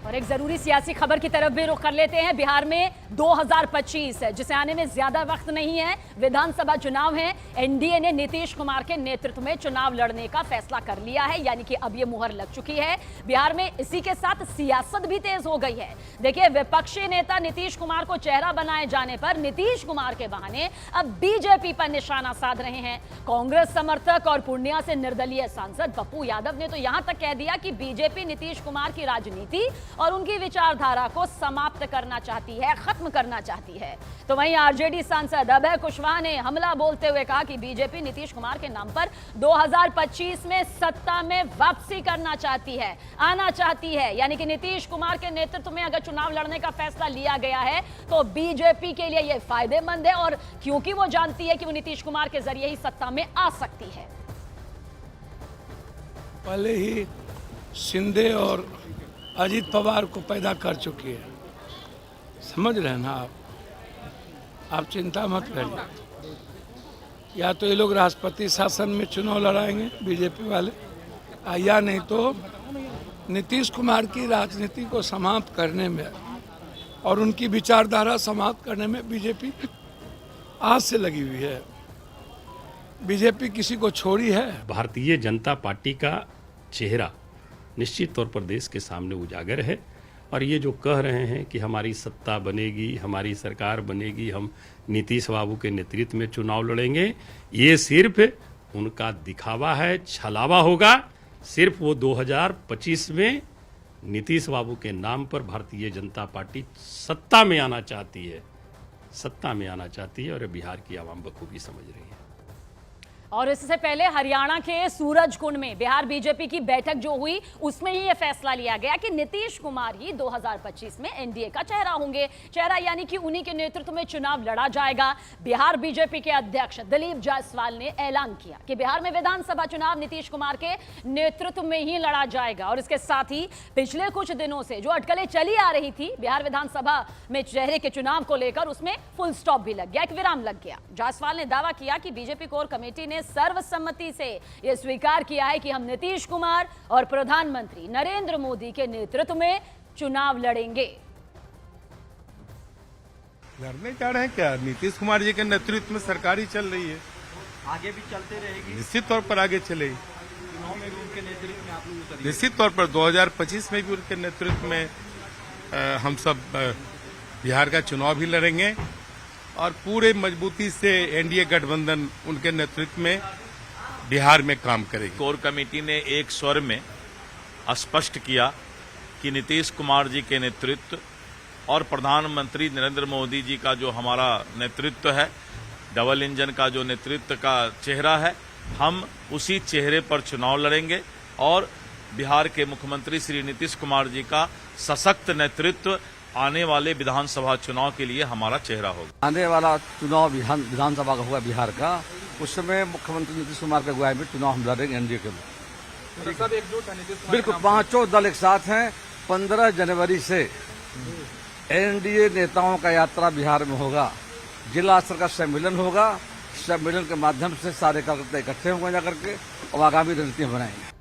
और एक जरूरी सियासी खबर की तरफ भी रुख कर लेते हैं। बिहार में 2025 है, जिसे आने में ज्यादा वक्त नहीं है। विधानसभा चुनाव है। एनडीए ने नीतीश कुमार के नेतृत्व में चुनाव लड़ने का फैसला कर लिया है, यानी कि अब ये मुहर लग चुकी है बिहार में। इसी के साथ सियासत भी तेज हो गई है। देखिए, विपक्षी नेता नीतीश कुमार को चेहरा बनाए जाने पर नीतीश कुमार के बहाने अब बीजेपी पर निशाना साध रहे हैं। कांग्रेस समर्थक और पूर्णिया से निर्दलीय सांसद पप्पू यादव ने तो यहां तक कह दिया कि बीजेपी नीतीश कुमार की राजनीति और उनकी विचारधारा को समाप्त करना चाहती है, खत्म करना चाहती है। तो वहीं आरजेडी सांसद अभय कुशवाहा ने हमला बोलते हुए कहा कि बीजेपी नीतीश कुमार के नाम पर 2025 में सत्ता में वापसी करना चाहती है, आना चाहती है। यानी कि नीतीश कुमार के नेतृत्व में अगर चुनाव लड़ने का फैसला लिया गया है तो बीजेपी के लिए यह फायदेमंद है, और क्योंकि वो जानती है कि वो नीतीश कुमार के जरिए ही सत्ता में आ सकती है। पहले ही शिंदे और अजीत पवार को पैदा कर चुकी है, समझ रहे हैं ना आप चिंता मत करिए। या तो ये लोग राष्ट्रपति शासन में चुनाव लड़ाएंगे बीजेपी वाले, या नहीं तो नीतीश कुमार की राजनीति को समाप्त करने में और उनकी विचारधारा समाप्त करने में बीजेपी आज से लगी हुई है। बीजेपी किसी को छोड़ी है। भारतीय जनता पार्टी का चेहरा निश्चित तौर पर देश के सामने उजागर है, और ये जो कह रहे हैं कि हमारी सत्ता बनेगी, हमारी सरकार बनेगी, हम नीतीश बाबू के नेतृत्व में चुनाव लड़ेंगे, ये सिर्फ उनका दिखावा है, छलावा होगा। सिर्फ वो 2025 में नीतीश बाबू के नाम पर भारतीय जनता पार्टी सत्ता में आना चाहती है, सत्ता में आना चाहती है, और बिहार की आवाम बखूबी समझ रही है। और इससे पहले हरियाणा के सूरजकुंड में बिहार बीजेपी की बैठक जो हुई, उसमें ही यह फैसला लिया गया कि नीतीश कुमार ही 2025 में एनडीए का चेहरा होंगे। चेहरा यानी कि उन्हीं के नेतृत्व में चुनाव लड़ा जाएगा। बिहार बीजेपी के अध्यक्ष दिलीप जायसवाल ने ऐलान किया कि बिहार में विधानसभा चुनाव नीतीश कुमार के नेतृत्व में ही लड़ा जाएगा। और इसके साथ ही पिछले कुछ दिनों से जो अटकलें चली आ रही थी बिहार विधानसभा में चेहरे के चुनाव को लेकर, उसमें फुल स्टॉप भी लग गया, एक विराम लग गया। जायसवाल ने दावा किया कि बीजेपी कोर कमेटी ने सर्वसम्मति से यह स्वीकार किया है कि हम नीतीश कुमार और प्रधानमंत्री नरेंद्र मोदी के नेतृत्व में चुनाव लड़ेंगे। लड़ने जा रहे हैं क्या? नीतीश कुमार जी के नेतृत्व में सरकार ही चल रही है, आगे भी चलते रहेगी। निश्चित तौर पर आगे चलेगी। चुनाव में भी उनके नेतृत्व में आप लोग उतरिए। निश्चित तौर पर 2025 में भी उनके नेतृत्व में हम सब बिहार का चुनाव भी लड़ेंगे, और पूरे मजबूती से एनडीए गठबंधन उनके नेतृत्व में बिहार में काम करेगी। कोर कमेटी ने एक स्वर में स्पष्ट किया कि नीतीश कुमार जी के नेतृत्व और प्रधानमंत्री नरेंद्र मोदी जी का जो हमारा नेतृत्व है, डबल इंजन का जो नेतृत्व का चेहरा है, हम उसी चेहरे पर चुनाव लड़ेंगे, और बिहार के मुख्यमंत्री श्री नीतीश कुमार जी का सशक्त नेतृत्व आने वाले विधानसभा चुनाव के लिए हमारा चेहरा होगा। आने वाला चुनाव विधानसभा का होगा बिहार का, उस समय मुख्यमंत्री नीतीश कुमार के अगुवाई में चुनाव हम लड़ेंगे एनडीए के लिए। बिल्कुल, पांचों दल एक साथ हैं। 15 जनवरी से एनडीए नेताओं का यात्रा बिहार में होगा। जिला स्तर का सम्मेलन होगा। सम्मेलन के माध्यम से सारे कार्यकर्ता इकट्ठे होंगे जाकर के और आगामी रणनीतियां बनाएंगे।